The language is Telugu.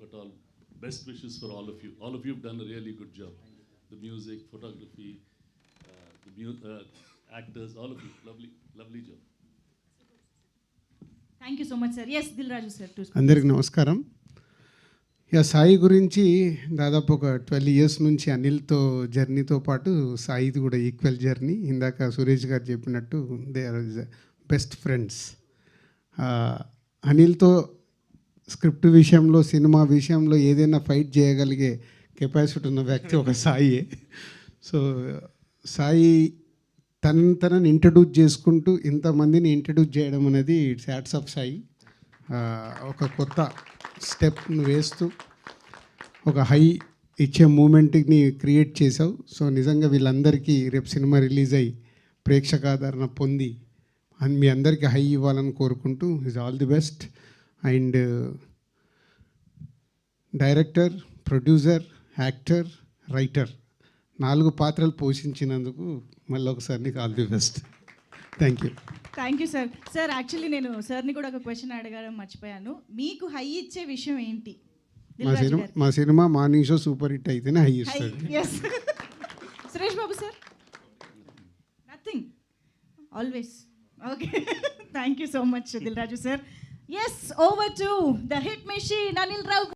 but all best wishes for all of you. All of you have done a really good job. The music, photography, actors, all of you, lovely job. Thank you so much sir. Yes Dil Raju sir. అందరికి నమస్కారం. ఇక సాయి గురించి దాదాపు ఒక 12 years నుంచి అనిల్తో జర్నీతో పాటు సాయిది కూడా ఈక్వల్ జర్నీ. ఇందాక సురేష్ గారు చెప్పినట్టు దే ఆర్ బెస్ట్ ఫ్రెండ్స్. అనిల్తో స్క్రిప్ట్ విషయంలో, సినిమా విషయంలో ఏదైనా ఫైట్ చేయగలిగే కెపాసిటీ ఉన్న వ్యక్తి ఒక సాయి. సో సాయి తనని ఇంట్రడ్యూస్ చేసుకుంటూ ఇంతమందిని ఇంట్రడ్యూస్ చేయడం అనేది ఇట్స్ హ్యాట్స్ ఆఫ్ సాయి. ఒక కొత్త స్టెప్ను వేస్తూ ఒక హై ఇచ్చే మూమెంట్ని క్రియేట్ చేసావు. సో నిజంగా వీళ్ళందరికీ రేపు సినిమా రిలీజ్ అయ్యి ప్రేక్షకాదరణ పొంది మీ అందరికీ హై ఇవ్వాలని కోరుకుంటూ is all the best. And director, producer, actor, writer 4 పాత్రలు పోషించినందుకు మళ్ళీ ఒకసారి నీకు all the best. Thank you. Thank you sir. Sir actually నేను సార్ని కూడా ఒక క్వశ్చన్ అడగడం మర్చిపోయాను. మీకు హై ఇచ్చే విషయం ఏంటి? మా cinema morning show super hit అయితేనే హై ఇస్తుంది. Yes. Suresh Babu sir? Nothing, always. Okay. Thank you so much Dil Raju sir. Yes, over to the hit machine Anil Rao.